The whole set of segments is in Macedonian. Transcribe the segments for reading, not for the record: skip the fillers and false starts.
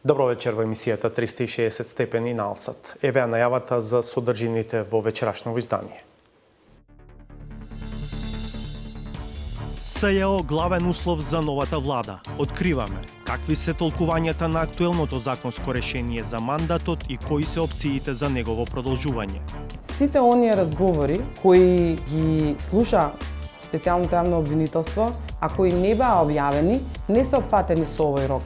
Добро вечер во емисијата 360 степени на Алсат. Еве најавата за содржините во вечерашното издание. СЈО главен услов за новата влада. Откриваме какви се толкувањата на актуелното законско решение за мандатот и кои се опциите за негово продолжување. Сите оние разговори кои ги слуша специјалното јавно обвинителство, а кои не беа објавени, не се опфатени со овој рок.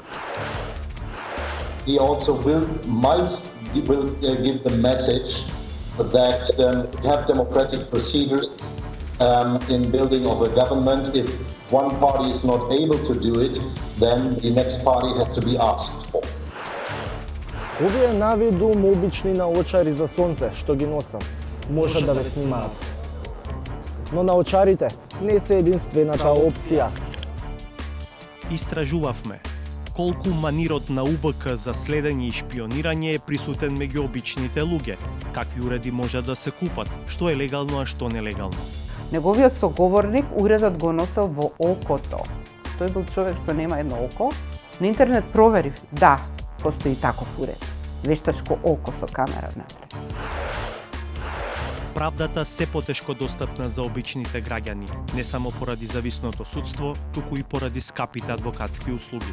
He also might give the message that we have democratic procedures in building of a government. If one party is not able to do it, then the next party has to be asked for. Овие навидум обични наочари за сонце што ги носам, може да ве снимаат. Но наочарите не се единствената опција. Истражувавме колку манирот на УБК за следење и шпионирање е присутен меѓу обичните луѓе, какви уреди може да се купат, што е легално, а што нелегално. Неговиот соговорник уредот го носел во окото. Тој бил човек што нема едно око. На интернет проверив, да, постои таков уред. Вештачко око со камера внатре. Правдата се потешко достапна за обичните граѓани, не само поради зависното судство, туку и поради скапите адвокатски услуги.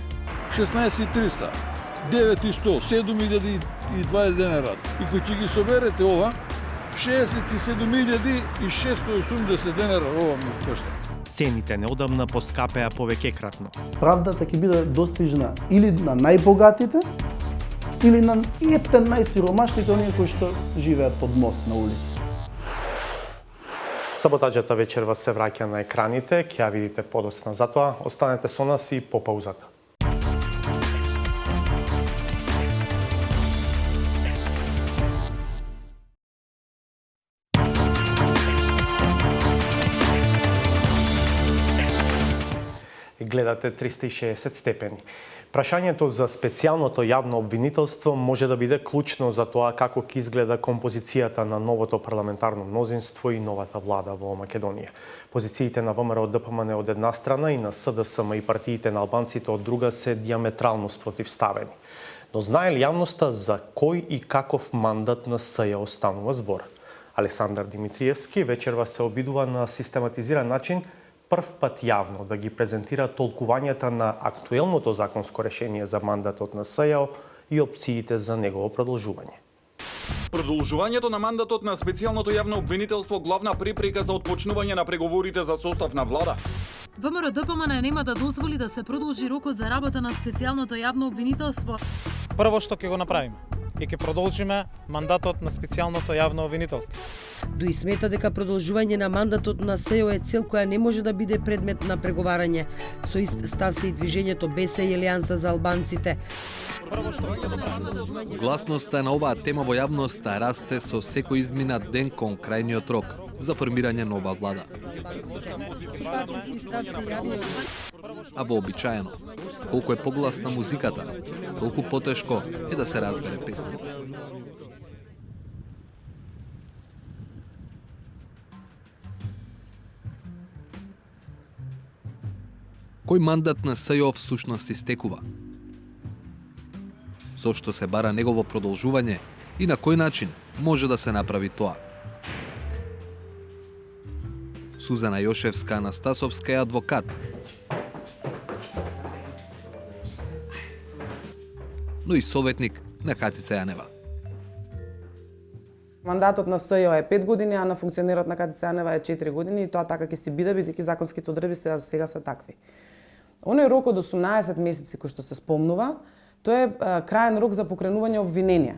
16.300, 9.100, 7.020 денара. И кој ќе ги соберете ова, 67.680 денара ова ми кошта. Цените неодамна поскапеа повеќекратно. Правдата ќе биде достижна или на најбогатите, или на ептен најсиромашните, оние кои што живеат под мост на улица. Саботаџата вечерва се враќа на екраните, ќе ја видите подоцна. Затоа останете со нас и по паузата. Гледате 360 степени. Прашањето за специјалното јавно обвинителство може да биде клучно за тоа како ќе изгледа композицијата на новото парламентарно мнозинство и новата влада во Македонија. Позициите на ВМРО ДПМН од една страна и на СДСМ и партиите на албанците од друга се диаметрално спротивставени. Но знае ли јавноста за кој и каков мандат на СЈО станува збор? Александар Димитриевски вечерва се обидува на систематизиран начин прв пат јавно да ги презентира толкувањата на актуелното законско решение за мандатот на СЈО и опциите за негово продолжување. Продолжувањето на мандатот на специјалното јавно обвинителство главна препрека за отпочнување на преговорите за состав на влада. ВМРО ДПМН нема да дозволи да се продолжи рокот за работа на специјалното јавно обвинителство. Прво што ќе го направиме и ќе продолжиме мандатот на специјалното јавно обвинителство. Дуи смета дека продолжување на мандатот на СЈО е цел која не може да биде предмет на преговарање. Со ист став се и движењето БЕСА и Алијанса за албанците. Гласноста на оваа тема во јавноста расте со секој изминат ден кон крајниот рок за формирање нова влада. А вообичаено, колку е погласна музиката, толку потешко е да се разбере песната. Кој мандат на СЈО всушност истекува? Зошто се бара негово продолжување и на кој начин може да се направи тоа? Сузана Јошевска-Анастасовска е адвокат. Но и советник на Катица Јанева. Мандатот на СЈО е 5 години, а на функционерот на Катица Јанева е 4 години и тоа така ќе си биде, бидејќи законските одредби сега се такви. Оној рок од 18 месеци кој што се спомнува, тоа е крајен рок за покренување обвиненија.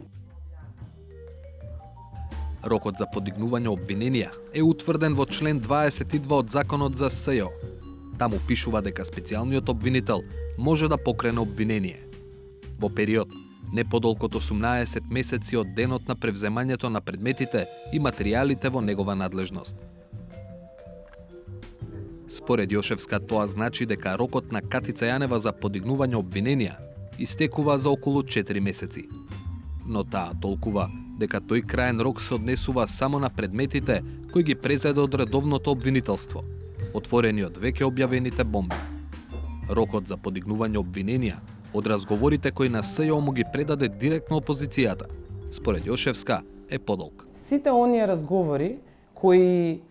Рокот за подигнување обвиненија е утврден во член 22 од Законот за СЈО. Таму пишува дека специјалниот обвинител може да покрене обвинение во период не подолго од 18 месеци од денот на превземањето на предметите и материјалите во негова надлежност. Според Јошевска, тоа значи дека рокот на Катица Јанева за подигнување обвиненија истекува за околу 4 месеци. Но таа толкува дека тој крајен рок се однесува само на предметите кои ги презеде од редовното обвинителство, отворени од веќе објавените бомби. Рокот за подигнување обвиненија од разговорите кои на СЈО му ги предаде директно опозицијата, според Јошевска, е подолг. Сите оние разговори кои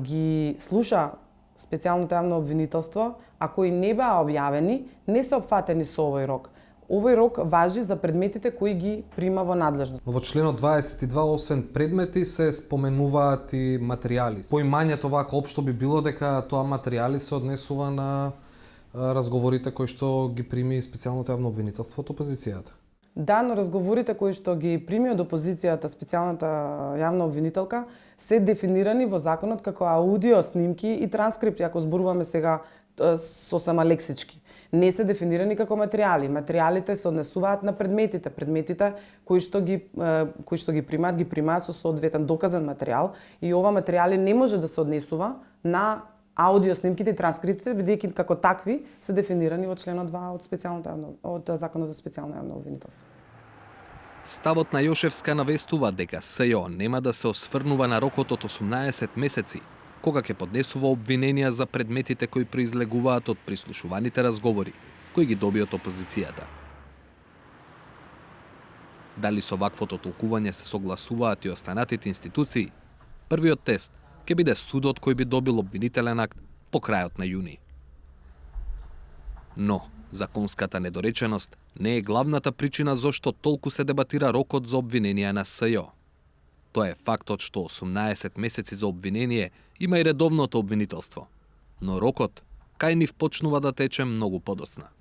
ги слуша специјалното јавно обвинителство, а кои не беа објавени, не се опфатени со овој рок. Овој рок важи за предметите кои ги прима во надлежност. Во членот 22, освен предмети, се споменуваат и материјали. Поимањето вака општо би било дека тоа материјали се однесува на разговорите кои што ги прими специјалното јавно обвинителство од опозицијата. Да, но разговорите кои што ги прими од опозицијата специјалната јавна обвинителка се дефинирани во законот како аудио снимки и транскрипти, ако зборуваме сега сосема лексички. Не се дефинирани како материјали. Материјалите се однесуваат на предметите. Предметите кои што ги примаат со соодветен доказен материјал и ова материјали не може да се однесува на аудио снимките и транскриптите, бидејќи како такви се дефинирани во членот 2 од Законот за специјално јавно обвинителство. Ставот на Јошевска навестува дека СЈО нема да се осврнува на рокот од 18 месеци, кога ќе поднесува обвиненија за предметите кои произлегуваат од прислушуваните разговори, кои ги доби од опозицијата. Дали со ваквото толкување се согласуваат и останатите институции, првиот тест ќе биде судот кој би добил обвинителен акт по крајот на јуни. Но, законската недореченост не е главната причина зошто толку се дебатира рокот за обвиненија на СЈО. Тоа е фактот што 18 месеци за обвинение има и редовното обвинителство, но рокот кај нив почнува да тече многу подоцна.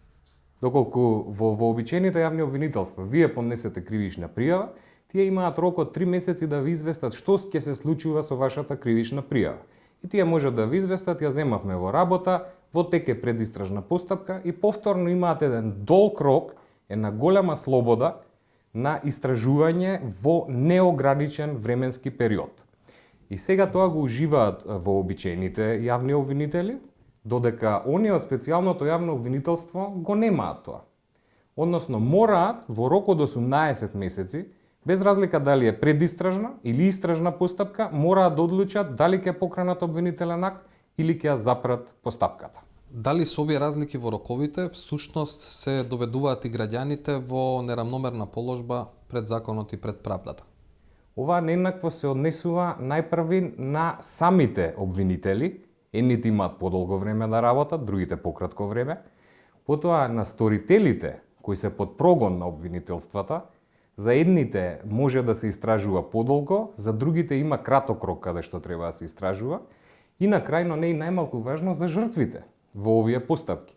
Доколку во вообичаените јавни обвинителства вие поднесете кривична пријава, тие имаат рок од 3 месеци да ви известат што ќе се случува со вашата кривична пријава. И тие можат да ви известат, ја земавме во работа, во тек е предистражна постапка и повторно имаат еден долг рок, една голема слобода на истражување во неограничен временски период. И сега тоа го уживаат вообичаените јавни обвинители, додека оние од специјалното јавно обвинителство го немаат тоа. Односно, мораат во рок од 18 месеци, без разлика дали е предистражна или истражна постапка, мораат да одлучат дали ќе покранат обвинителен акт или ќе ја запрат постапката. Дали со овие разлики во роковите всушност се доведуваат и граѓаните во неравномерна положба пред законот и пред правдата? Ова нееднакво се однесува најпрви на самите обвинители, едните имаат подолго време да работат, другите пократко време, потоа на сторителите кои се под прогон на обвинителствата, за едните може да се истражува подолго, за другите има краток рок каде што треба да се истражува, и на крај, но не и најмалку важно, за жртвите во овие постапки.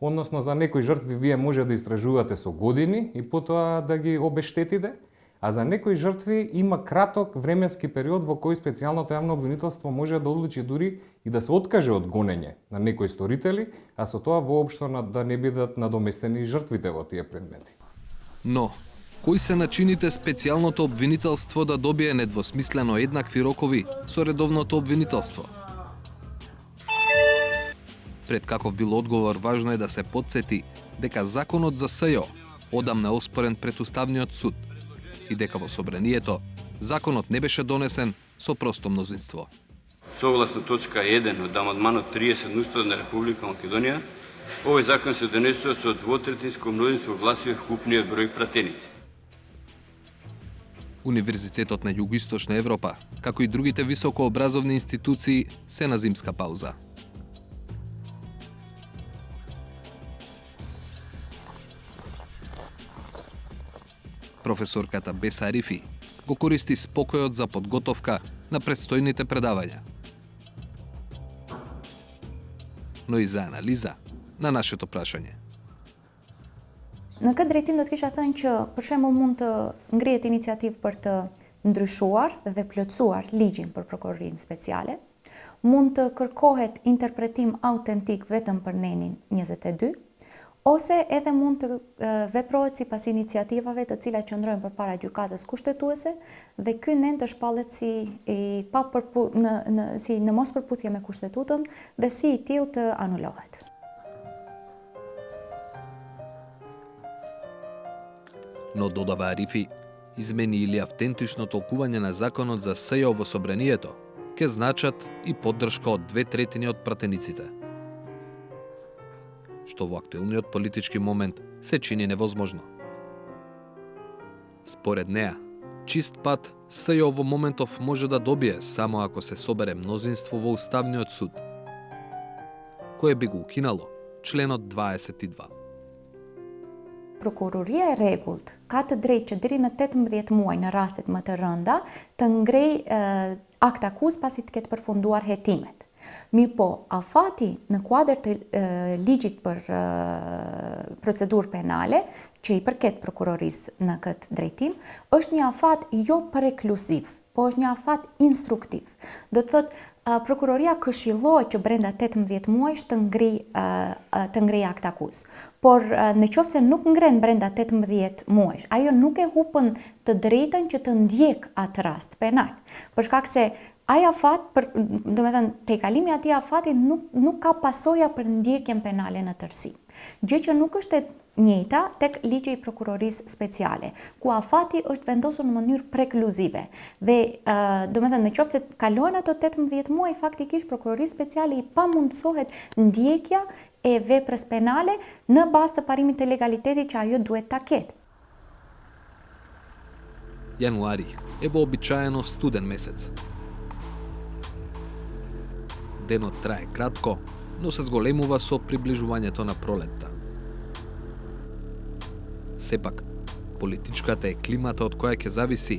Односно, за некои жртви вие може да истражувате со години и потоа да ги обештетите, а за некои жртви има краток временски период во кој специјалното јавно обвинителство може да одлучи дури и да се откаже од гонење на некои сторители, а со тоа воопшто да не бидат надоместени жртвите во тие предмети. Но, кои се начините специјалното обвинителство да добие недвосмислено еднакви рокови со редовното обвинителство? Пред каков бил одговор, важно е да се потсети дека законот за СЈО одамна е оспорен пред Уставниот суд и дека во собранието законот не беше донесен со просто мнозинство. Согласно точка 1 од амандманот 30 на Уставот на Република Македонија, овој закон се донесува со двотретинско мнозинство гласови вкупниот број пратеници. Универзитетот на Југоисточна Европа, како и другите високообразовни институции, се на зимска пауза. Професорката Беса Арифи го користи спокојот за подготовка на предстојните предавања, но и за анализа на нашето прашање. Në këtë drejtim do të kisha thënë që për shembull mund të ngrihet iniciativë për të ndryshuar dhe plotësuar ligjin për prokurorinë speciale. Mund të kërkohet interpretim autentik vetëm për nenin 22, ose edhe mund të veprohet sipas iniciativave të cilat qëndrojnë përpara gjykatës kushtetuese dhe ky nen të shpallet si në mos përputhje me kushtetutën dhe si i tillë të anulohet. Но додава Арифи, измени или автентично толкување на законот за СЈО во собранието ќе значат и поддршка од 2/3 од пратениците. Што што во актуелниот политички момент се чини невозможно. Според неа, чист пат СЈО во моментов може да добие само ако се собере мнозинство во Уставниот суд, кое би го укинало членот 22. Prokuroria e rregullt ka të drejtë që deri në 18 muaj në rastet më të rënda të ngrej akt akuz pasi të ketë përfunduar hetimet. Mi po, afati në kuadër të ligjit për procedurë penale, që i përket prokurorisë në këtë drejtim, është një afat jo prekluziv, po është një afat instruktiv. Do të thotë, prokuroria këshillohet që brenda 18 muajsh të ngrej akt akuz. Por në qoftë se nuk ngren brenda 18 muajsh, ajo nuk e hupën të drejtën që të ndjek atë rast penal. Për shkak se ai afat, domethënë te kalimi i atij afati nuk ka pasoja për ndjekjen penale në tërësi. Gjë që nuk është e njëjta tek ligji i prokurorisë speciale, ku afati është vendosur në mënyrë prekluzive. Dhe domethënë në qoftë se kalojnë ato 18 muaj, faktikisht prokurorisë speciale i pamundsohet ndjekja e veprës penale në bazë të parimit të legalitetit që ajo duhet ta ketë. Јануари е вообичаено студен месец. Денот трае кратко, но се зголемува со приближувањето на пролетта. Сепак, политичката е климата од која ќе зависи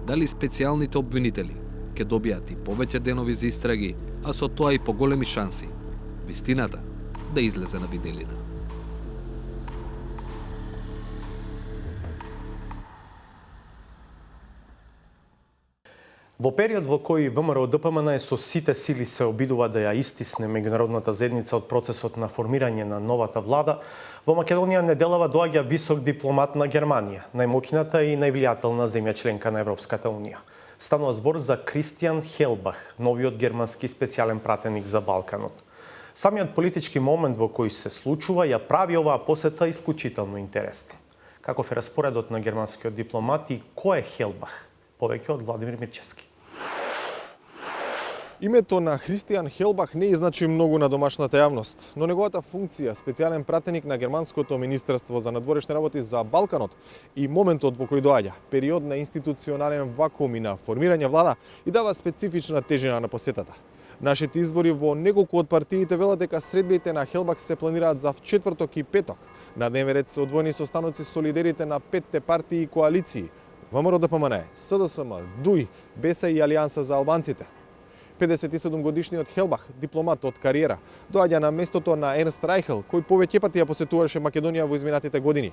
дали специјалните обвинители ќе добијат и повеќе денови за истраги, а со тоа и поголеми шанси вистината да излезе на виделина. Во период во кој ВМРО-ДПМН со сите сили се обидува да ја истисне меѓународната заедница од процесот на формирање на новата влада, во Македонија неделава доаѓа висок дипломат на Германија, најмоќната и највлијателна земја членка на Европската унија. Станува збор за Кристијан Хелбах, новиот германски специјален пратеник за Балканот. Самиот политички момент во кој се случува ја прави оваа посета исклучително интересна. Каков е распоредот на германскиот дипломат и кој е Хелбах? Повеќе од Владимир Мирчевски. Името на Христијан Хелбах не значи многу на домашната јавност, но неговата функција, специјален пратеник на Германското министерство за надворешни работи за Балканот и моментот во кој доаѓа, период на институционален вакуум и на формирање влада, и дава специфична тежина на посетата. Нашите извори во неколку од партиите велат дека средбите на Хелбах се планираат за четврток и петок. На дневен ред се одвоени состаноци со лидерите на 5 партии и коалиции: ВМРО-ДПМН, СДСМ, ДУИ, БЕСА и Алијанса за албанците. 57-годишниот Хелбах, дипломат од кариера, доаѓа на местото на Ернст Рајхел, кој повеќе пати ја посетуваше Македонија во изминатите години.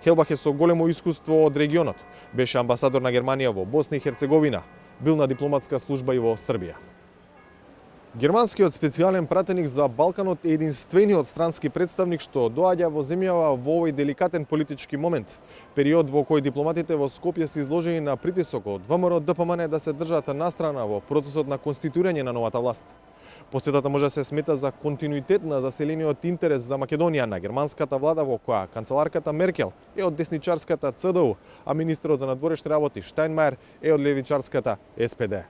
Хелбах е со големо искуство од регионот. Беше амбасадор на Германија во Босна и Херцеговина, бил на дипломатска служба и во Србија. Германскиот специјален пратеник за Балканот е единствениот странски представник што доаѓа во земјава во овој деликатен политички момент, период во кој дипломатите во Скопје се изложени на притисок од ВМРО-ДПМН да се држат настрана во процесот на конституирање на новата власт. Посетата може да се смета за континуитет на заселениот интерес за Македонија на германската влада во која канцеларката Меркел е од десничарската ЦДУ, а министерот за надворешни работи Штајнмајер е од левичарската СПД.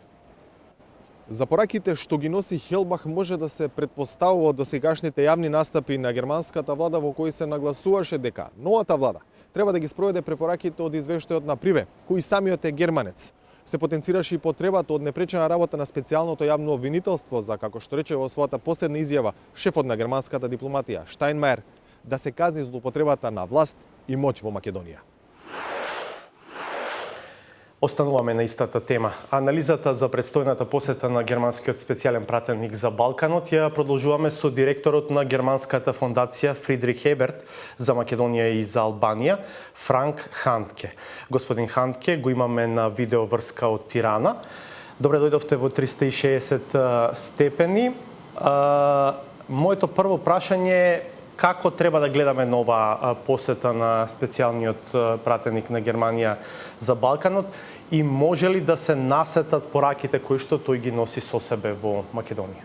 За пораките што ги носи Хелбах може да се претпоставува од досегашните јавни настапи на германската влада во кои се нагласуваше дека новата влада треба да ги спроведе препораките од извештајот на Приве, кој самиот е германец. Се потенцираше и потребата од непречена работа на специјалното јавно обвинителство за, како што рече во својата последна изјава шефот на германската дипломатија Штајнмајер, да се казни злоупотребата на власт и моќ во Македонија. Остануваме на истата тема. Анализата за предстојната посета на германскиот специјален пратеник за Балканот ја продолжуваме со директорот на германската фондација Фридрих Еберт за Македонија и за Албанија, Франк Хантке. Господин Хантке го имаме на видео врска од Тирана. Добре дојдовте во 360 степени. Моето прво прашање е како треба да гледаме нова посета на специјалниот пратеник на Германија за Балканот и може ли да се насетат пораките кои што тој ги носи со себе во Македонија?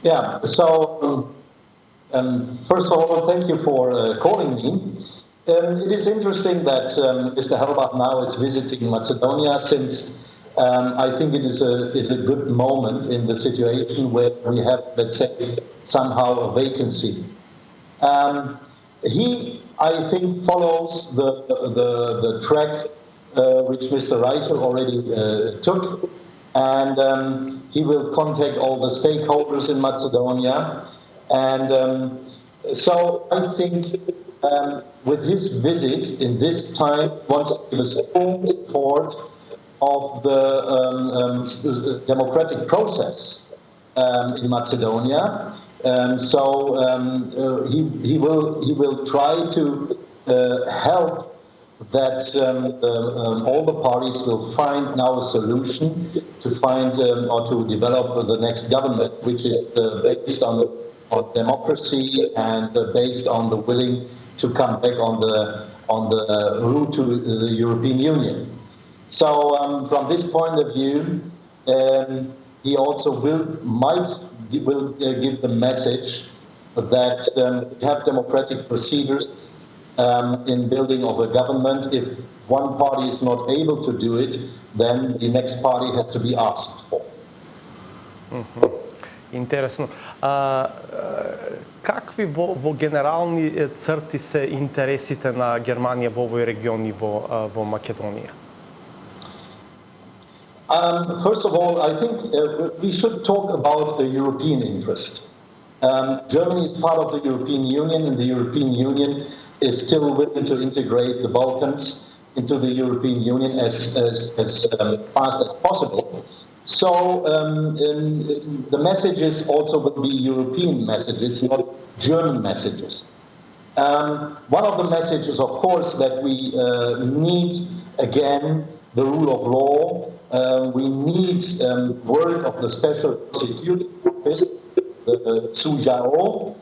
Yeah, so first of all, thank you for calling me. It is interesting that Mr. Hellbach now is visiting Macedonia since I think it is a good moment in the situation where we have, let's say, somehow a vacancy He, I think, follows the track which Mr. Reichel already took, and he will contact all the stakeholders in Macedonia. And so I think with his visit in this time, wants to give a strong support of the democratic process in Macedonia. He will try to help that all the parties will find now a solution to find or to develop the next government, which is based on democracy and based on the willing to come back on the route to the European Union. So from this point of view, he also will give the message that we have democratic procedures in building of a government. If one party is not able to do it, then the next party has to be asked for. Интересно. Какви во генерални црти се интересите на Германија во овој регион и во Македонија? First of all, I think we should talk about the European interest. Germany is part of the European Union, and the European Union is still willing to integrate the Balkans into the European Union as fast as possible. So the messages also will be European messages, not German messages. One of the messages, of course, that we need, again, the rule of law. We need work of the Special Prosecuting Office, the SUJAO,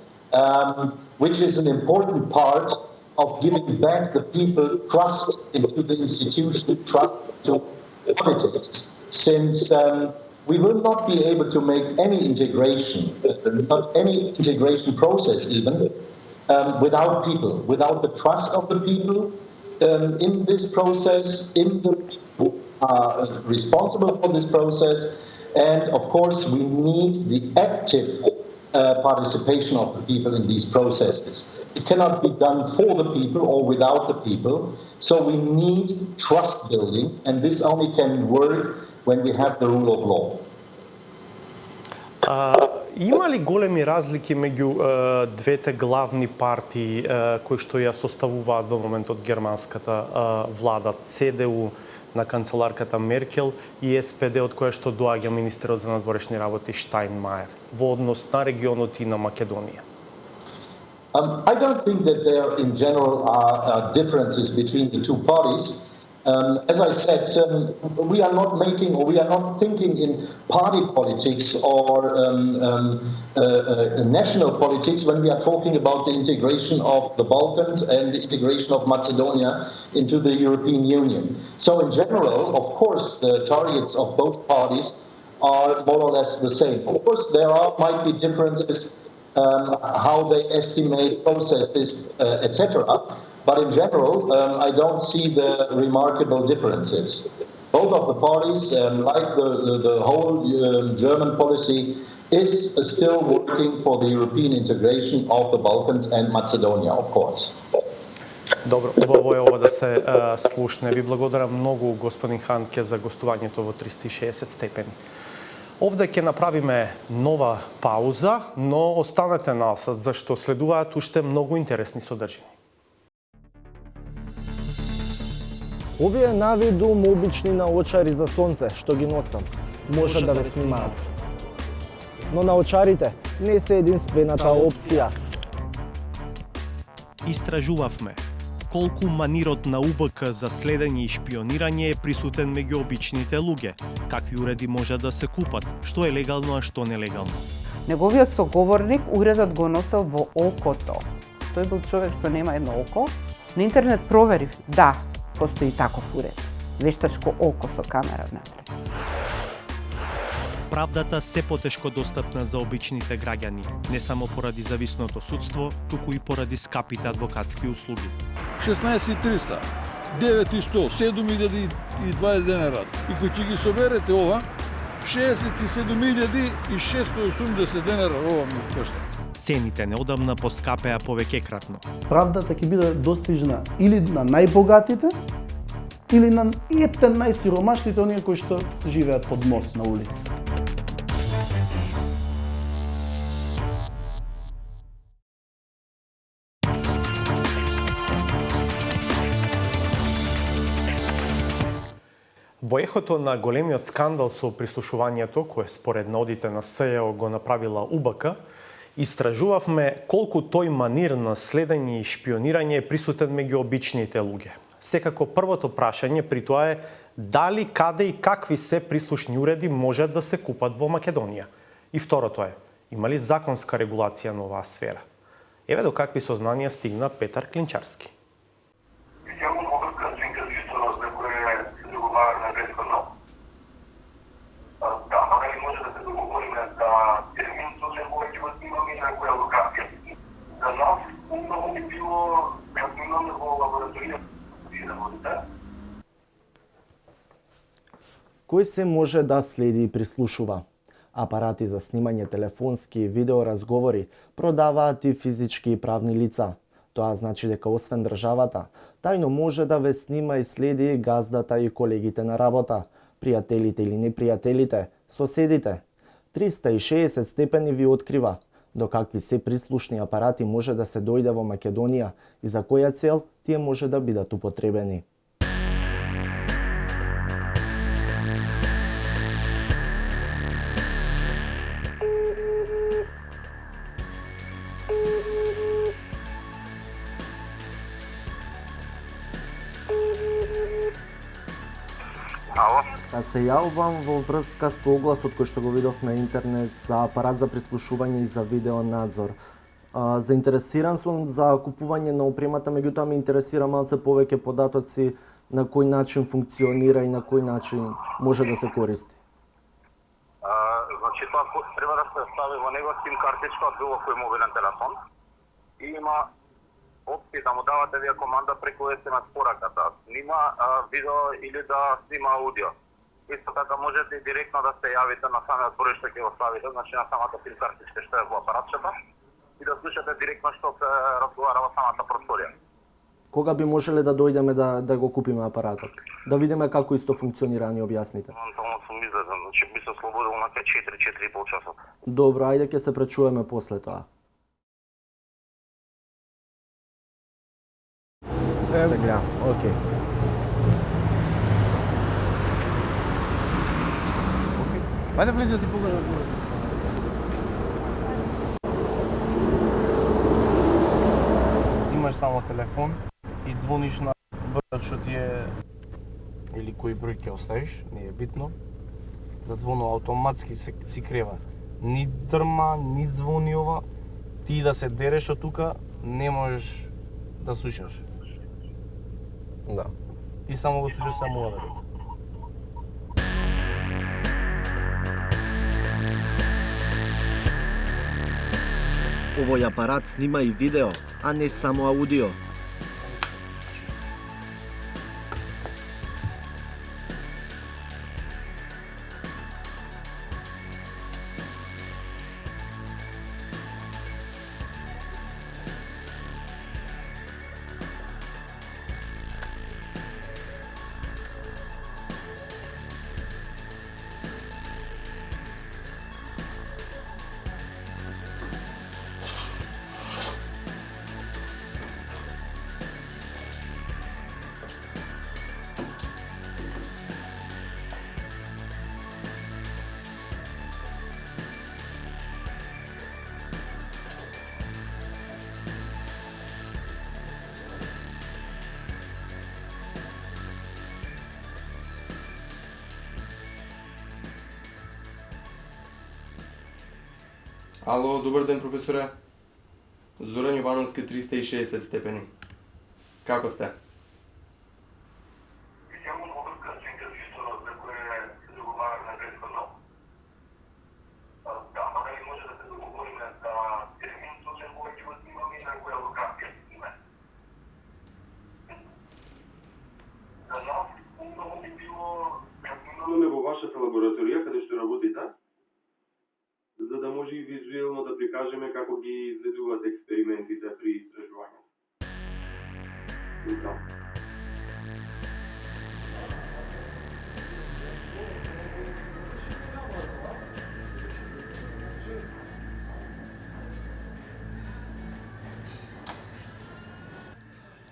which is an important part of giving back the people trust into the institution, trust to politics. Since we will not be able to make any integration, not any integration process even, without people, without the trust of the people in this process, in the people who are responsible for this process, and of course we need the active participation of the people in these processes. It cannot be done for the people or without the people, so we need trust building, and this only can work when we have the rule of law. Има ли големи разлики меѓу двете главни партии кои што ја составуваат во моментот германската влада, ЦДУ на канцеларката Меркел и СПД од која што доаѓа министерот за надворешни работи Штајнмајер во однос на регионот и на Македонија? I don't think that there in general are differences between the two parties. As I said, we are not making, or we are not thinking in party politics or national politics when we are talking about the integration of the Balkans and the integration of Macedonia into the European Union. So in general, of course, the targets of both parties are more or less the same. Of course, there might be differences how they estimate processes, etc. But in general, I don't see the remarkable differences. Both of the parties, like the whole German policy, is still working for the European integration of the Balkans and Macedonia, of course. Добро, убаво е ова да се слушне. Ви благодарам многу, господин Ханке, за гостувањето во 360 степени. Овде ќе направиме нова пауза, но останете насад, зашто следуваат уште многу интересни содржини. Овие навидум обични наочари за сонце што ги носам, може да ве снимаат. Но наочарите не се единствената опција. Истражувавме колку манирот на УБК за следење и шпионирање е присутен меѓу обичните луѓе, какви уреди може да се купат, што е легално, а што нелегално. Неговиот соговорник уредот го носел во окото. Тој бил човек што нема едно око. На интернет проверив, да, постои таков уред. Вештачко око со камера внатре. Правдата се потешко достапна за обичните граѓани, не само поради зависното судство, туку и поради скапите адвокатски услуги. 16.300, 9.100, 7.020 денара. И кој ќе ги соберете ова, 67.680 денара ова ми кошта. цените неодамна поскапеа повеќекратно. Правдата ќе биде достижна или на најбогатите, или на ептен најсиромашните, оние кои што живеат под мост на улица. Во ехото на големиот скандал со прислушувањето, кое според наодите на СЈО го направила УБК, истражувавме колку тој манир на следење и шпионирање е присутен меѓу обичните луѓе. Секако првото прашање при тоа е дали, каде и какви се прислушни уреди можат да се купат во Македонија. И второто е, има ли законска регулација на оваа сфера? Еве до какви сознанија стигна Петар Клинчарски. Кој се може да следи и прислушува? Апарати за снимање телефонски и видеоразговори продаваат и физички и правни лица. Тоа значи дека освен државата, тајно може да ве снима и следи и газдата и колегите на работа, пријателите или непријателите, соседите. 360 степени ви открива до какви се прислушни апарати може да се дојде во Македонија и за која цел тие може да бидат употребени. А се јавувам во врска со огласот кој што го видов на интернет за апарат за прислушување и за видеонадзор. Заинтересиран сум за купување на опремата, меѓутоа ме интересира малце повеќе податоци на кој начин функционира и на кој начин може да се користи. Значи тоа треба да се стави во него сим картичка од било кој мобилен телефон и има опција да му давате вие команда преку SMS пораката, снима видео или да снима аудио. Исто така можете и директно да се јавите на самиот број што ќе го ставите, значи на самата сим картичка што е во апаратчето и да слушате директно што се разговара во самата просторија. Кога би можеле да дојдеме да го купиме апаратот? Да видиме како исто функционира, ни објасните. Моментално сум излезен, значи би се слободил на 4-4,5 часот. Добро, ајде ќе се пречуваме после тоа. Еве гледам, окей. Ајде влези да ти погледам. Зимаш само телефон и звониш на бројот што ти е или кој број ќе оставиш, не е битно. Задзвонува автоматски си крева. Ни дрма, ни звони ова. Ти да се дереш од тука, не можеш да слушаш. Да. И само го слушаш само ова. Овој апарат снима и видео, а не само аудио. Ало, добар ден, професоре. Зоран Јовановски, 360 степени. Како сте? Во вашата лабораторија каде што работите, за да може и визуелно да кажеме како ги изведуваат експериментите при истражувањето.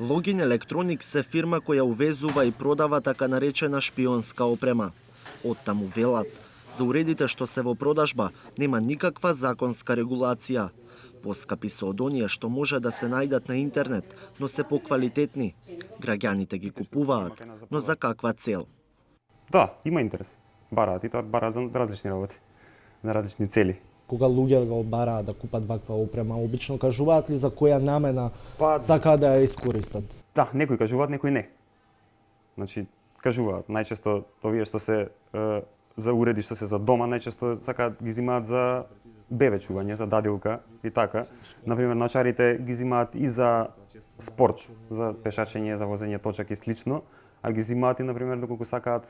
Login Electronics е фирма која увезува и продава така наречена шпионска опрема. Оттаму велат, за уредите што се во продажба нема никаква законска регулација. Поскапи се од оние што може да се најдат на интернет, но се поквалитетни. Граѓаните ги купуваат, но за каква цел? Да, има интерес. Бараат и тоа бараат за различни работи, за различни цели. Кога луѓе го бараат да купат ваква опрема, обично кажуваат ли за која намена сакаат да ја искористат? Да, некои кажуваат, некои не. Значи, кажуваат, најчесто овие што се за уреди што се за дома, најчесто сакаат ги зимаат за бебе чување, за дадилка и така. Например, начарите ги зимаат и за спорт, за пешачење, за возење точак и слично, а ги зимаат и, например, доколку сакаат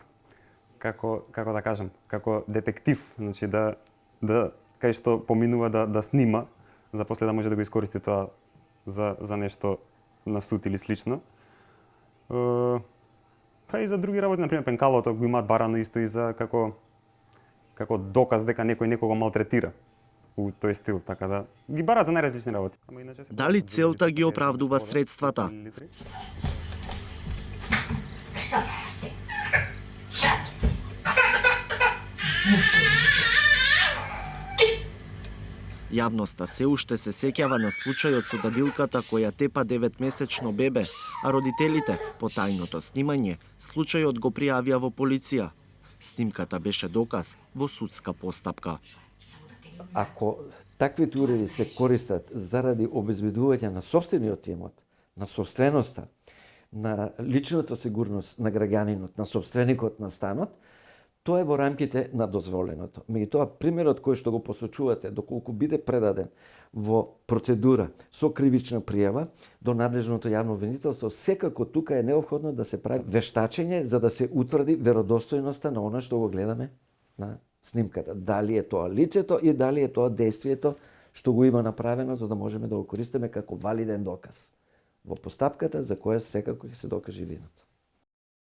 како да кажам, како детектив, значи да кај што поминува да снима, за после да може да го искористи тоа за нешто на суд или слично. Па и за други работи, например, пенкалото го имаат барано исто и за како доказ дека некој некого малтретира у тој стил, така да ги бараат за најразлични работи. Дали целта ги оправдува средствата? Јавноста се уште се сеќава на случајот со дадилката која тепа 9-месечно бебе, а родителите по тајното снимање случајот го пријавија во полиција. Снимката беше доказ во судска постапка. Ако таквите уреди се користат заради обезбедување на сопствениот имот, на сопственоста, на личната сигурност на граѓанинот, на сопственикот на станот, тоа е во рамките на дозволеното. Меѓутоа, примерот кој што го посочувате, доколку биде предаден во процедура со кривична пријава до надлежното јавно обвинителство, секако тука е неопходно да се прави вештачење за да се утврди веродостојноста на она што го гледаме на снимката. Дали е тоа лицето и дали е тоа действието што го има направено за да можеме да го користиме како валиден доказ во постапката за која секако ќе се докаже вината.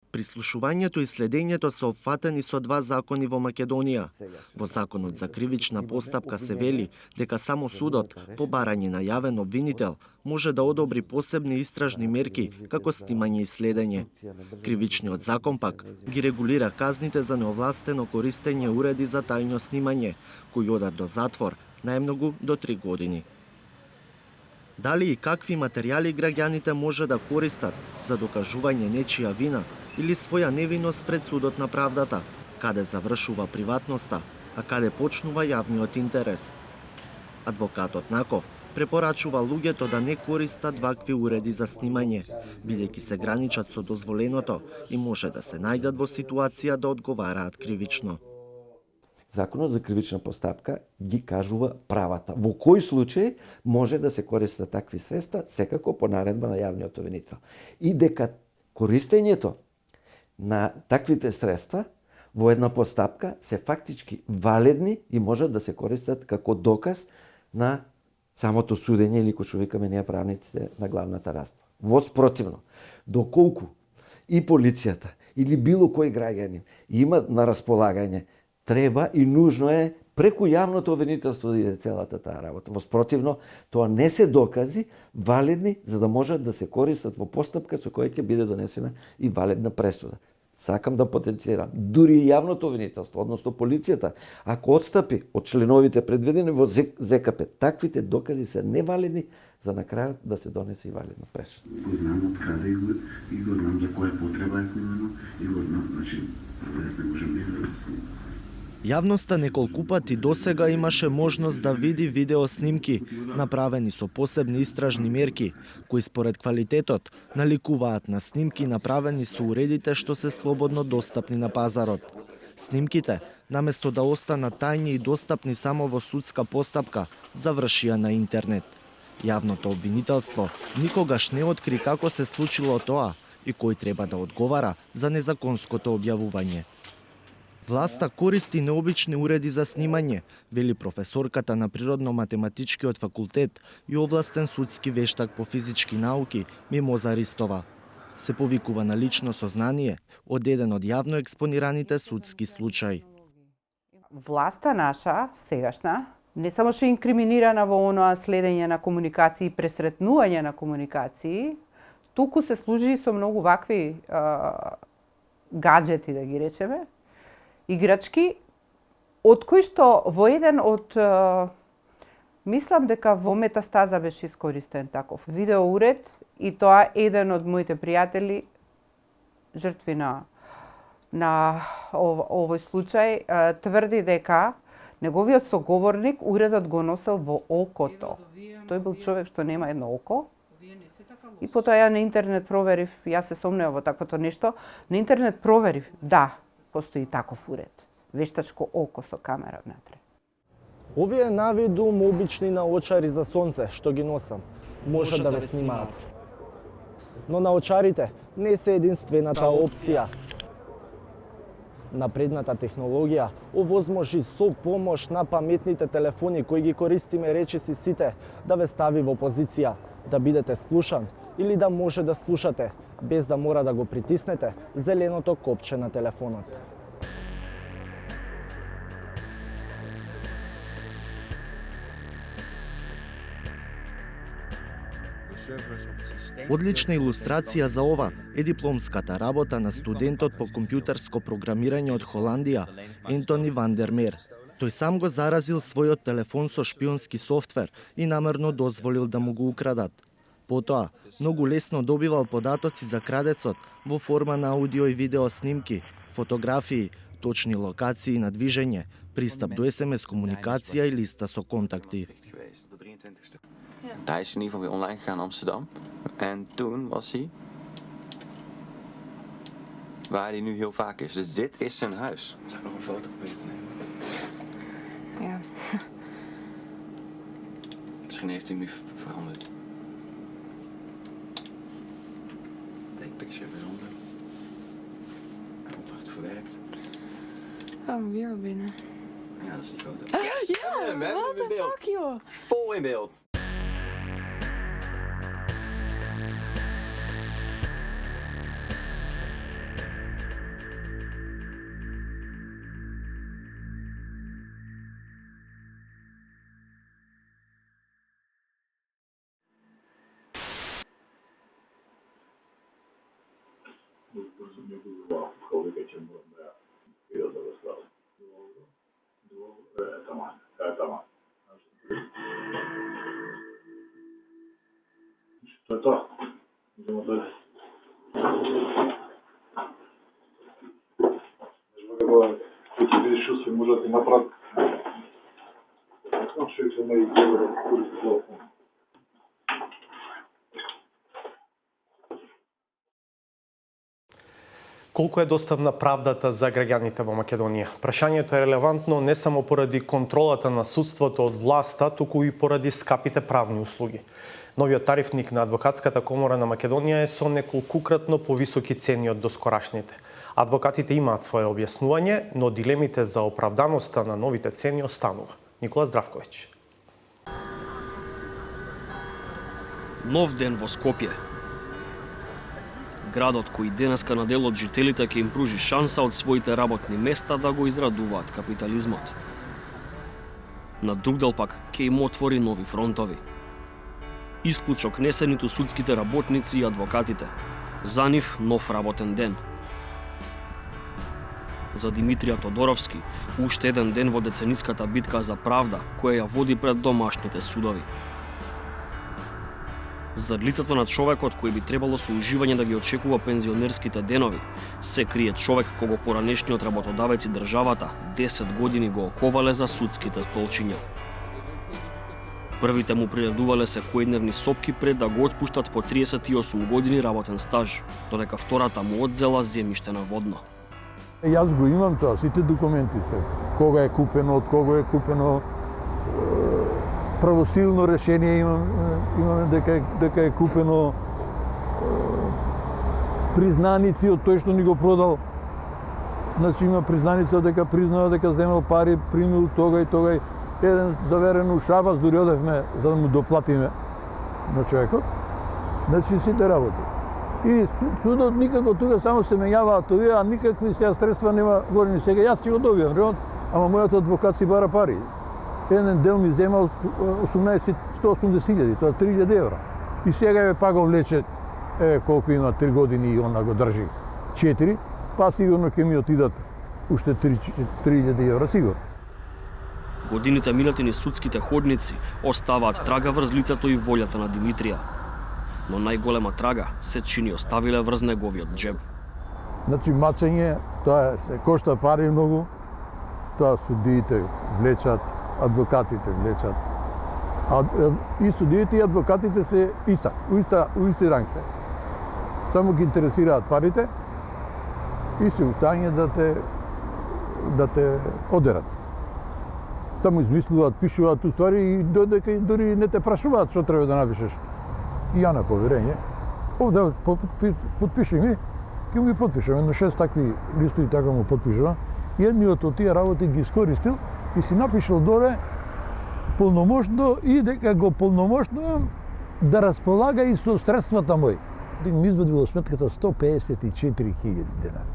Прислушувањето и следењето се опфатени со два закони во Македонија. Во законот за кривична постапка се вели дека само судот, по барање на јавен обвинител, може да одобри посебни истражни мерки, како снимање и следење. Кривичниот закон пак ги регулира казните за неовластено користење уреди за тајно снимање, кои одат до затвор, најмногу до 3 години. Дали и какви материјали граѓаните може да користат за докажување нечија вина или своја невиност пред судот на правдата, каде завршува приватноста, а каде почнува јавниот интерес. Адвокатот Наков препорачува луѓето да не користат вакви уреди за снимање, бидејќи се граничат со дозволеното и може да се најдат во ситуација да одговараат кривично. Законот за кривична постапка ги кажува правата. Во кој случај може да се користат такви средства, секако по наредба на јавниот обвинител. И дека користењето на таквите средства во една постапка се фактички валидни и можат да се користат како доказ на самото судење или, кој што викаме ние правниците, на главната расправа. Воспротивно, доколку и полицијата или било кој граѓанин има на располагање, треба и нужно е преку јавното обвинителство да иде целата таа работа. Воспротивно, тоа не се докази валидни за да можат да се користат во постапка со која ќе биде донесена и валидна пресуда. Сакам да потенцирам, дури и јавното обвинителство, односно полицијата, ако отстапи од членовите предвидени во ЗКП, таквите докази се невалидни за на крајот да се донесе и валидна пресуда. Го знам од каде и го знам за која потреба е снимено и го знам, значи, јас не можам да се снимам. Јавноста неколку пати досега имаше можност да види видеоснимки, направени со посебни истражни мерки, кои според квалитетот наликуваат на снимки направени со уредите што се слободно достапни на пазарот. Снимките, наместо да останат тајни и достапни само во судска постапка, завршија на интернет. Јавното обвинителство никогаш не откри како се случило тоа и кој треба да одговара за незаконското објавување. Власта користи необични уреди за снимање, вели професорката на Природно-математичкиот факултет и овластен судски вештак по физички науки Мимоза Ристова. Се повикува на лично сознание од еден од јавно експонираните судски случаи. Власта наша, сегашна, не само што инкриминирана во оноа следење на комуникации и пресретнување на комуникации, туку се служи со многу вакви гаджети, да ги речеме, играчки, од кои што во еден од, мислам дека во Метастаза беше искористен таков видеоуред и тоа еден од моите пријатели, жртви на овој случај, тврди дека неговиот соговорник уредот го носел во окото. Тој бил човек што нема едно око. И потоа ја на интернет проверив, јас се сомневам во таквото нешто, на интернет проверив, да, постои таков уред. Вештачко око со камера внатре. Овие навидум обични наочари за сонце што ги носам, може да ве снимаат. Но наочарите не се единствената опција. Напредната технологија овозможи со помош на паметните телефони кои ги користиме речиси сите да ве стави во позиција да бидете слушан или да може да слушате без да мора да го притиснете зеленото копче на телефонот. Одлична илустрација за ова е дипломската работа на студентот по компјутерско програмирање од Холандија, Ентони Ван дер Мер. Тој сам го заразил својот телефон со шпионски софтвер и намерно дозволил да му го украдат. Потоа, многу лесно добивал податоци за крадецот во форма на аудио и видео снимки, фотографии, точни локации на движење, пристап до SMS комуникација и листа со контакти. Hij is in ieder geval weer online gegaan in Amsterdam. En toen was hij waar hij nu heel vaak is. Dus dit is zijn huis. Zou ik nog een foto proberen te nemen? Ja. Misschien heeft hij hem nu veranderd. Take picture bijzonder. Opdracht verwerkt. Oh, weer wat binnen. Ja, dat is die foto. Ja, what the fuck joh? Vol in beeld. To je to. Idemo dalje. Ти ќе видиш што се може да ти направи. Како човек се најде да користи телефон. Колку е достапна правдата за граѓаните во Македонија? Прашањето е релевантно не само поради контролата на судството од власта, туку и поради скапите правни услуги. Новиот тарифник на Адвокатската комора на Македонија е со неколкукратно повисоки цени од доскорашните. Адвокатите имаат свое објаснување, но дилемите за оправданоста на новите цени останува. Никола Здравковиќ. Нов ден во Скопје. Градот кој денеска на дел од жителите ќе им пружи шанса од своите работни места да го израдуваат капитализмот. На друг дел пак ќе им отвори нови фронтови. Исклучок не се ниту судските работници и адвокатите. За нив нов работен ден. За Димитрија Тодоровски, уште еден ден во децениската битка за правда, која ја води пред домашните судови. Зад лицето на човекот кој би требало со уживање да ги очекува пензионерските денови, се крие човек кого поранешниот работодавец и државата 10 години го оковале за судските столчиња. Првите му приредувале секојдневни сопки пред да го отпуштат по 38 години работен стаж, додека втората му одзела земјиште на водно. Јас го имам тоа, сите документи се. Кога е купено, од кого е купено, правосилно решение имаме дека е купено, признаници од тој што ни го продал. Значи има признаница дека признава дека земел пари, примил тога и тога. Еден заверен у Шабас, дури одевме за да му доплатиме на човекот. Значи сите работи. И судот никако тука само се менјаваат овие, а никакви сега средства нема горени. Сега јас ќе го добијам ремонт, ама мојот адвокат си бара пари. Еден дел ми земал 180.000, тоа 3.000 евра. И сега ја пак го влече, колку има 3 години и она го држи 4, па сигурно ќе ми отидат уште 3.000 евра, сигурно. Годините минати низ судските ходници оставаат трага врз лицето и волјата на Димитрија. Но најголема трага се чини оставиле врз неговиот џеб. Значи мачење, тоа се кошта пари многу, тоа судиите влечат, адвокатите влечат. И судиите и адвокатите се у исти ранг се. Само ги интересираат парите и се устање да те одерат. Само измислуваат, пишуваат уствари и додека дури не те прашуваат што треба да напишеш. И ја на поверење. Овде подпиши ми, ќе му ги подпишам. Едно 6 такви листови така му подпишам. И едниот од тие работи ги искористил и си напишал доле полномошно и дека го полномошнувам да располага и со средствата мои. Дека ми извадило сметката 154.000 денари.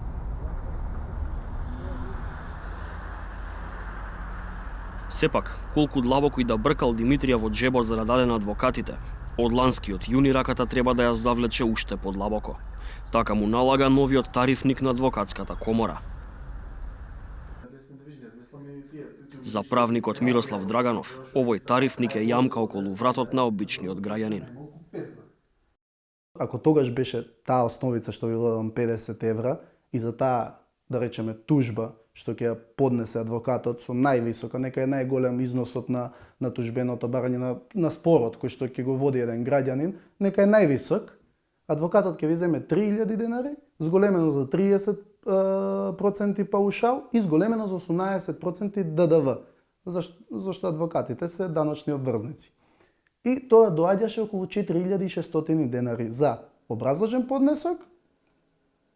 Сепак, колку длабоко и да бркал Димитрија во џебот за да даде на адвокатите, од ланскиот јуни раката треба да ја завлече уште подлабоко. Така му налага новиот тарифник на адвокатската комора. За правникот Мирослав Драганов, овој тарифник е јамка околу вратот на обичниот граѓанин. Ако тогаш беше таа основица што ви дадам 50 евра и за таа, да речеме, тужба што ќе ја поднесе адвокатот со највисока, нека е најголем износот на тужбеното барање на спорот кој што ќе го води еден граѓанин, нека е највисок, адвокатот ќе ви земе 3.000 денари, зголемено за 30% паушал и зголемено за 18% ДДВ, зашто адвокатите се даночни обврзници. И тоа доаѓаше околу 4.600 денари за образложен поднесок,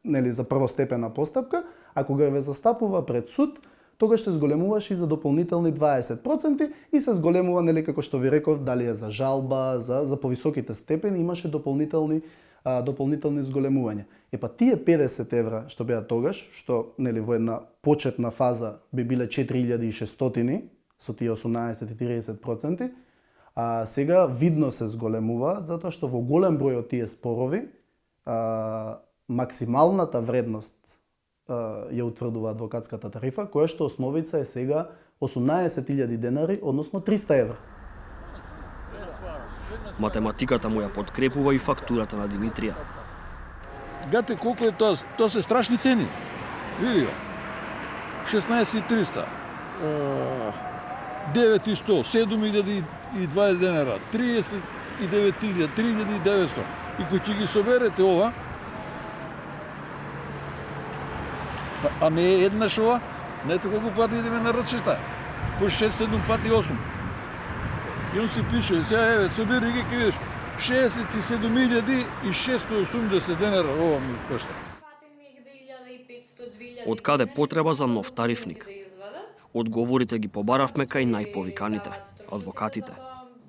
нели за првостепена постапка, а кога ве застапува пред суд, тогаш се зголемуваше и за дополнителни 20% и се зголемува, нели како што ви реков, дали е за жалба, за повисоките степени, имаше дополнителни зголемувања. Епа тие 50 евра што беа тогаш, што нели во една почетна фаза би биле 4.600 со тие 18 и 30%, а сега видно се зголемува затоа што во голем број од тие спорови максималната вредност ја утврдува адвокатската тарифа, која што основица е сега 18.000 денари, односно 300 евра. Математиката му ја подкрепува и фактурата на Димитрија. Гате колку е тоа? Тоа се страшни цени. Види го. 16.300, 9.100, 7.020 денара, 39.000, 3.900. И кој ќе ги соберете ова, а не е еднаш ова, знаете колку пати идеме на рачета? По 6-7 пати 8. И он си пише, сега еве, собери ги, ќе видиш, 67.680 денара ова ми кошта. Од каде потреба за нов тарифник? Одговорите ги побаравме кај најповиканите, адвокатите.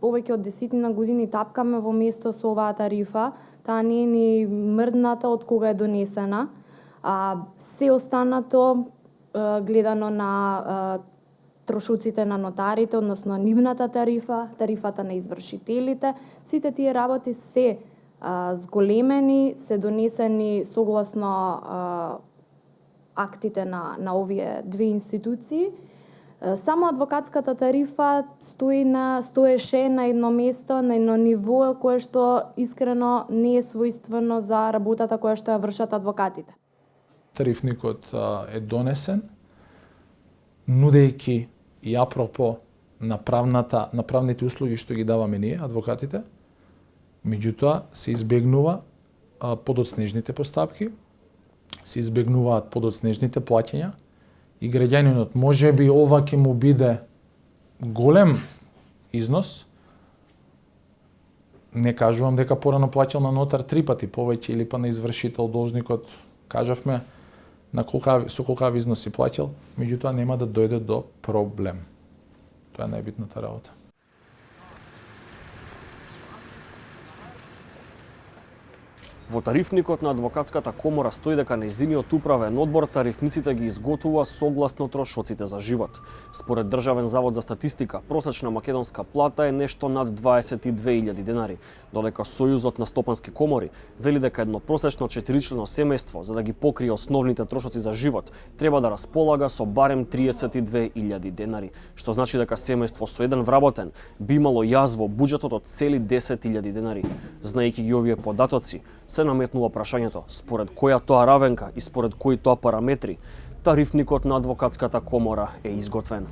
Повеќе од 10 години тапкаме во место со оваа тарифа, таа не е ни мрдната од кога е донесена. Се останато гледано на трошоците на нотарите, односно нивната тарифа, тарифата на извршителите, сите тие работи се зголемени, се донесени согласно актите на овие две институции. Само адвокатската тарифа стоеше на едно место, на едно ниво кое што искрено не е својствено за работата која што ја вршат адвокатите. Тарифникот е донесен, нудејќи и апропо на правните услуги што ги даваме ние, адвокатите, меѓутоа се избегнува подоцнежните постапки, се избегнуваат подоцнежните плаќања и граѓанинот може би ова ќе му биде голем износ. Не кажувам дека порано плаќал на нотар 3 пати повеќе или па на извршител должникот, кажавме, со колкави износи плаќал, меѓутоа нема да дојде до проблем. Тоа е најбитната работа. Во тарифникот на Адвокатската комора стои дека нејзиниот управен одбор тарифниците ги изготвува согласно трошоците за живот. Според Државен завод за статистика, просечна македонска плата е нешто над 22.000 денари, додека Сојузот на стопански комори вели дека едно просечно 4-члено семејство, за да ги покрие основните трошоци за живот, треба да располага со барем 32.000 денари, што значи дека семејство со еден вработен би имало јаз во буџетот од цели 10.000 денари. Знаејќи ги овие податоци, се наметнува прашањето според која тоа равенка и според кои тоа параметри тарифникот на Адвокатската комора е изготвен.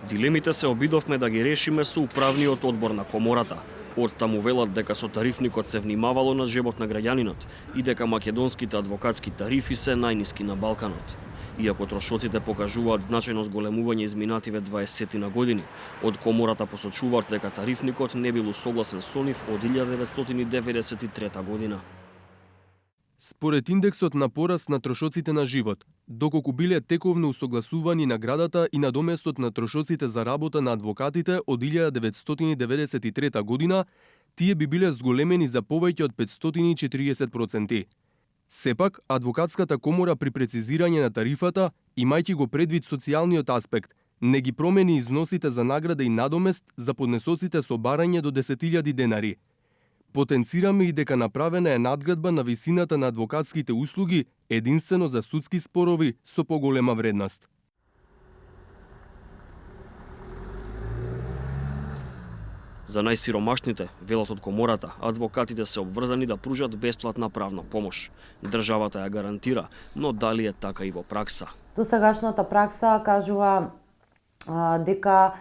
Дилемите се обидовме да ги решиме со управниот одбор на комората. Од таму велат дека со тарифникот се внимавало на жебот на граѓанинот и дека македонските адвокатски тарифи се најниски на Балканот. Иако трошоците покажуваат значајно зголемување изминативе 20 години, од комората посочуваат дека тарифникот не бил согласен со нив од 1993 година. Според индексот на пораст на трошоците на живот, доколку биле тековно усогласувани наградата и надоместот на трошоците за работа на адвокатите од 1993 година, тие би биле зголемени за повеќе од 540%. Сепак, Адвокатската комора при прецизирање на тарифата, имајќи го предвид социјалниот аспект, не ги промени износите за награда и надомест за поднесоците со барање до 10.000 денари. Потенцираме и дека направена е надградба на висината на адвокатските услуги единствено за судски спорови со поголема вредност. За најсиромашните, велат од комората, адвокатите се обврзани да пружат бесплатна правна помош. Државата ја гарантира, но дали е така и во пракса? Досегашната пракса кажува дека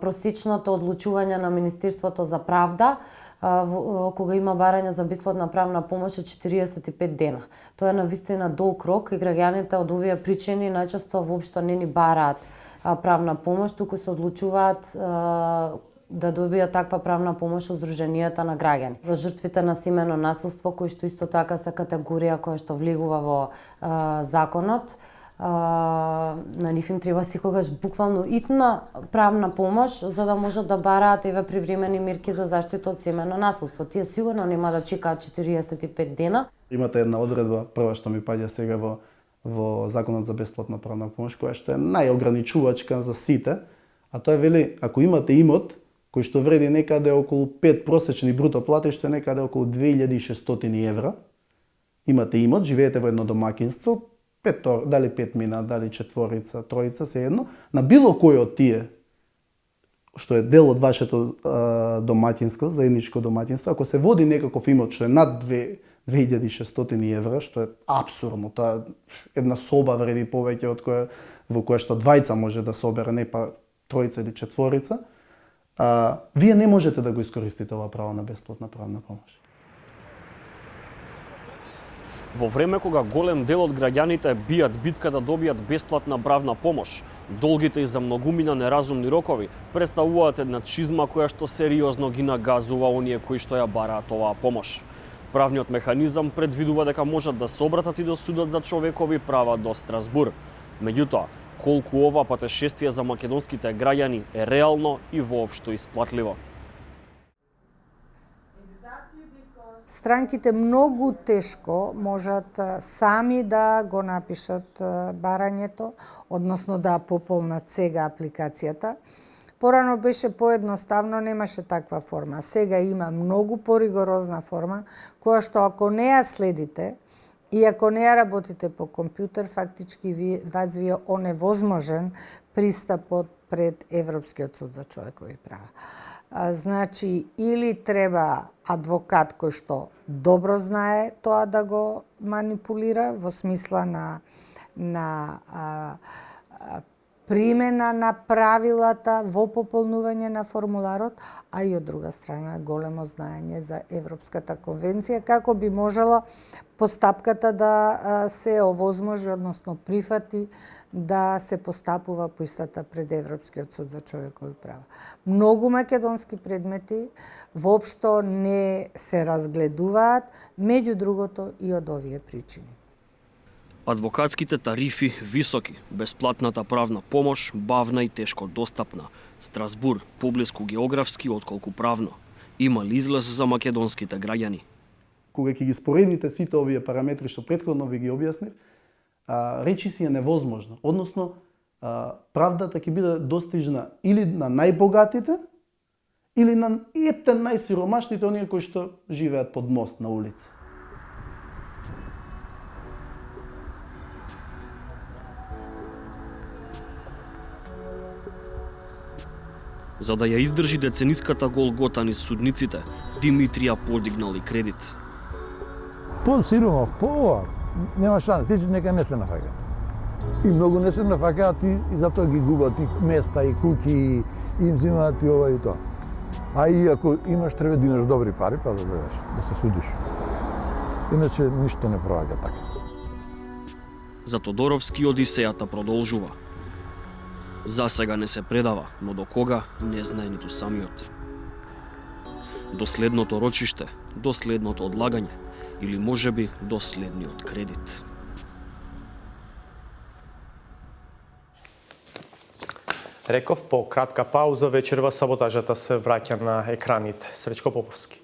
просечното одлучување на Министерството за правда кога има барање за бесплатна правна помош е 45 дена. Тоа е навистина долг рок и граѓаните од овие причини најчесто воопшто не ни бараат правна помош, туку се одлучуваат да добијат таква правна помош од Сдруженијата на граѓани. За жртвите на семејно насилство, кои што исто така се категорија која што влегува во законот, на нив им треба секогаш буквално итна правна помош за да можат да бараат еве привремени мерки за заштита од семејно насилство. Тие сигурно нема да чекаат 45 дена. Имате една одредба, прва што ми паѓа сега во Законот за бесплатна правна помош, која што е најограничувачка за сите, а тоа вели, ако имате имот кој што вреди некаде околу 5 просечни бруто плати, што е некаде околу 2600 евра, имате имот, живеете во едно домаќинство, дали 5 мина, дали четворица, тројца, се едно, на било кој од тие, што е дел од вашето домаќинско, заедничко домаќинство, ако се води некаков имот што е над 2600 евра, што е апсурдно, тоа една соба вреди повеќе од во која што двајца може да собере, не па тројца или четворица, вие не можете да го искористите ова право на бесплатна правна помош. Во време кога голем дел од граѓаните бијат битка да добијат бесплатна правна помош, долгите и за многумина неразумни рокови представуваат една чизма која што сериозно ги нагазува оние кои што ја бараат оваа помош. Правниот механизам предвидува дека можат да се обратат и до Судот за човекови права до Страсбур. Меѓутоа, колку ова патешествие за македонските граѓани е реално и воопшто исплатливо. Странките многу тешко можат сами да го напишат барањето, односно да пополнат сега апликацијата. Порано беше поедноставно, немаше таква форма. Сега има многу поригорозна форма, која што ако не ја следите и ако не ја работите по компјутер, фактички вас ви е оневозможен пристапот пред Европскиот суд за човекови права. Значи, или треба адвокат кој што добро знае тоа да го манипулира во смисла на примена на правилата во пополнување на формуларот, а и од друга страна големо знаење за Европската конвенција, како би можело постапката да се овозможи, односно прифати, да се постапува по истата пред Европскиот суд за човекови права. Многу македонски предмети воопшто не се разгледуваат, меѓу другото и од овие причини. Адвокатските тарифи високи, бесплатната правна помош бавна и тешко достапна. Страсбур поблиску географски отколку правно. Има ли излез за македонските граѓани? Кога ќе ги споредите сите овие параметри што претходно ви ги објаснив, речиси е невозможно. Односно, правдата ќе биде достижна или на најбогатите, или на ептен најсиромашните, оние кои што живеат под мост на улица. За да ја издржи децениската голгота низ судниците, Димитрија подигнал и кредит. Сиромав, нема шанс, сечи нека не се нафаќа. И многу не се нафаќаат и затоа ги губат и места, и куќи, и им взимаат и ова и тоа. А и ако имаш, треба да имаш добри пари, па да се судиш. Иначе ништо не проаѓа така. За Тодоровски одисејата продолжува. За сега не се предава, но до кога не знае ниту самиот. До следното рочиште, до следното одлагање или можеби до следниот кредит. Реков, по кратка пауза, вечерва саботажата се враќа на екраните. Сречко Поповски.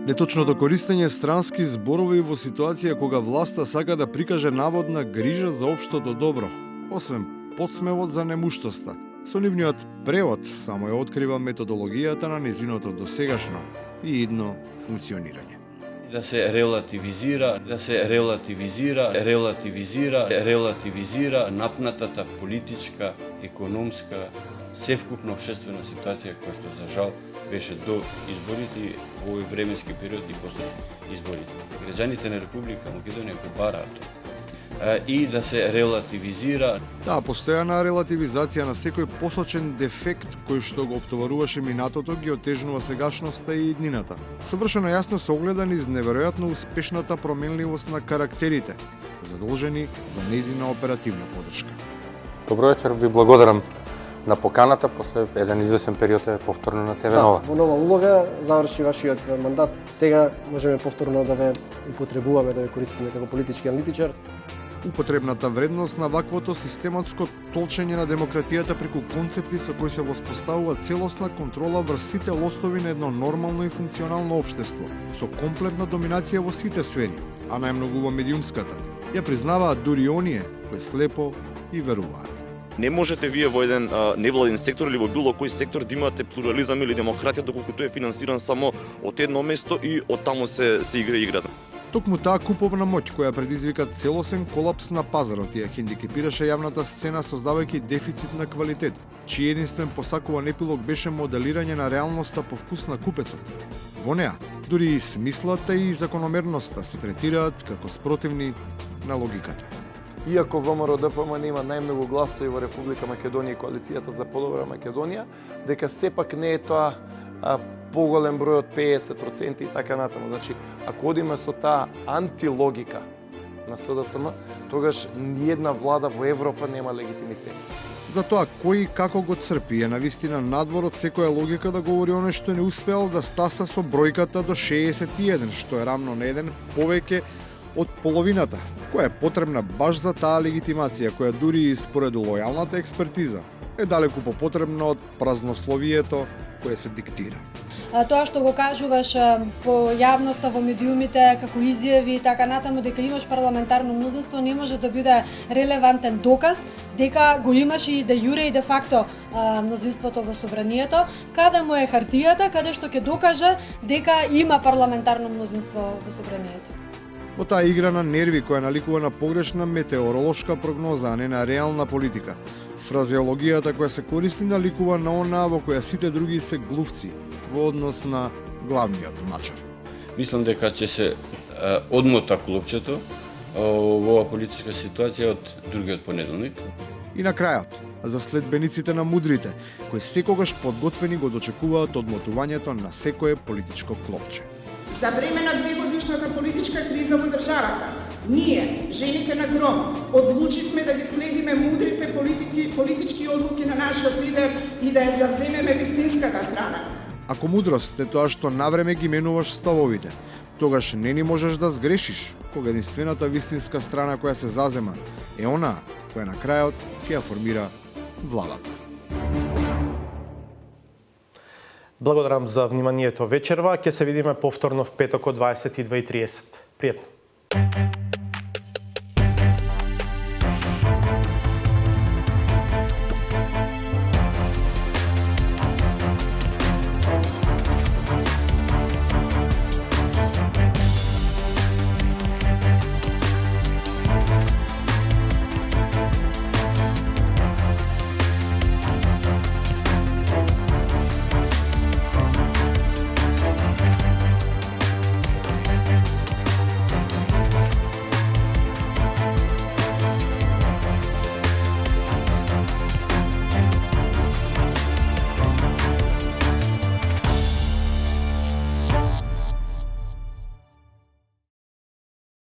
Неточното користење странски зборови во ситуација кога власта сака да прикаже наводна грижа за општото добро, освен подсмевот за немуштоста. Со нивниот превод само ја открива методологијата на незиното досегашно и идно функционирање. Да се релативизира напнатата политичка, економска, севкупна општествена ситуација која што за жал беше до изборите во овој временски период и после изборите. Граѓаните на Република Македонија го бараат тоа. И да се релативизира. Таа постојана релативизација на секој посочен дефект кој што го оптоваруваше минатото ги отежнува сегашноста и иднината. Совршено јасно се огледа низ неверојатно успешната променливост на карактерите, задолжени за нејзина оперативна поддршка. Добро вечер, ви благодарам на поканата, после еден извесен период е повторно на ТВ Нова. Во нова улога заврши вашиот мандат. Сега можеме повторно да ве употребуваме, да ве користиме како политички аналитичар. Употребната вредност на ваквото систематско толчење на демократијата преку концепти со кои се воспоставува целосна контрола врз сите лостови на едно нормално и функционално општество, со комплетна доминација во сите сфери, а најмногу во медиумската. Ја признаваат дури оние кои слепо и веруваат. Не можете вие во еден невладин сектор или во било кој сектор да имате плурализам или демократија доколку тој е финансиран само од едно место и од таму се игра играта. Токму таа куповна моќ која предизвика целосен колапс на пазарот ја хендикепираше јавната сцена создавајќи дефицит на квалитет, чиј единствен посакуван епилог беше моделирање на реалноста по вкус на купецот. Во неа, дури и смислата и закономерноста се третираат како спротивни на логиката. Иако ВМРО-ДПМН има најмногу гласови во Република Македонија и Коалицијата за подобра Македонија, дека сепак не е тоа поголем број од 50% и така натаму. Значи, ако одиме со таа антилогика на СДСМ, тогаш ниедна влада во Европа нема легитимитет. За тоа кој и како го црпи е навистина надвор од секоја логика да говори оној што не успеал да стаса со бројката до 61, што е рамно на еден повеќе од половината, која е потребна баш за таа легитимација, која дури и според лојалната експертиза е далеку попотребна од празнословието кое се диктира. Тоа што го кажуваш по јавноста во медиумите како изјави и така натаму дека имаш парламентарно мнозинство не може да биде релевантен доказ дека го имаш и де јуре и де факто мнозинството во собранието, каде му е хартијата каде што ќе докаже дека има парламентарно мнозинство во собранието. Во таа игра на нерви која наликува на погрешна метеоролошка прогноза, а не на реална политика, фразеологијата која се користи наликува на онаа во која сите други се глувци во однос на главниот начар. Мислам дека ќе се одмота клопчето во оваа политичка ситуација од другиот понеделник. И на крајот, за следбениците на мудрите, кои секогаш подготвени го дочекуваат одмотувањето на секое политичко клопче. За време на двегодишната политичка криза во државата, ние, жените на Гром, одлучивме да ги следиме мудрите политички одлуки на нашиот лидер и да ја завземеме вистинската страна. Ако мудрост е тоа што навреме ги менуваш ставовите, тогаш не ни можеш да сгрешиш, кога единствената вистинска страна која се зазема е она која на крајот ќе ја формира владата. Благодарам за вниманието вечерва. Ќе се видиме повторно в петок од 22:30. Пријатно.